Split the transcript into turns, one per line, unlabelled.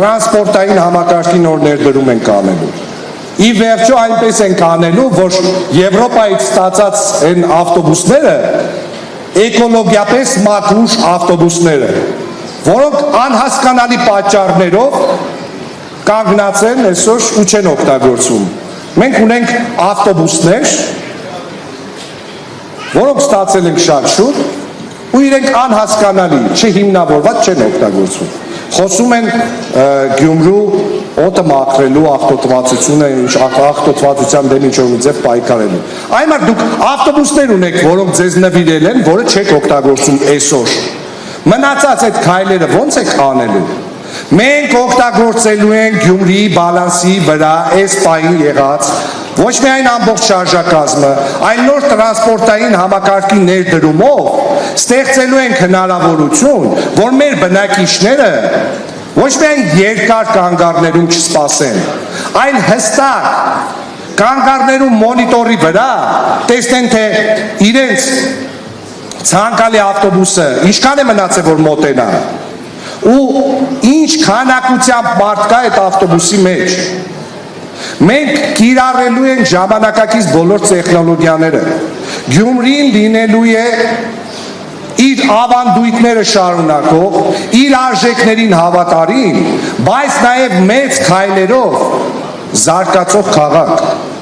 տրանսպորտային համակարգի նոր ներդրում ենք անելու։ Ի վերջո այնպես ենք անելու, որ Եվրոպայից ստացած այն ավտոբուսները էկոլոգիապես մաքուր ավտոբուսներ են, որոնք անհասկանալի պատճառներով կանգնած են այսօր ու չեն օգտագործվում։ Մենք ունենք ավտոբուսներ, որոնք ստացել ենք շատ շուտ ու իրենք անհասկանալի, չհիմնավորված չեն օգտագործվում։ Խոսում են Գյումրու օդը մաքրելու աղտոտվածությունը, աղտոտվածության դեմ ինչ-որ մի ձև պայքարելու։ Այմար դուք ավտոբուսներ ունեք, որոնք ձեզ նվիրել են, որը չեք օգտագործում այսօր։ Մնացած այդ քայլերը ո՞նց եք անելու։ Մենք օգտագործելու ենք Գյումրիի բալանսի վրա այս պահին եղած ոչ միայն ամբողջ շարժակազմը, այլ նոր տրանսպորտային համակարգի ներդրումով ստեղծելու ենք հնարավորություն, որ մեր բնակիչները ոչ միայն երկար կանգառներում չսպասեն, այլ հստակ կանգառներում մոնիտորի վրա տեսնեն, թե իրենց ցանկալի ավտոբուսը ինչքան է մնացել, որ մոտենա, ու ինչ քանակությամբ մարդ կա այդ ավտոբուսի մեջ։ Մենք կիրառելու ենք ժամանակակից բոլոր տեխնոլոգիաները։ Գյումրին լինելու է իր ավանդույթները շարունակող, իր արժեքներին հավատարիմ, բայց նաև մեծ քայլերով զարգացող քաղաք։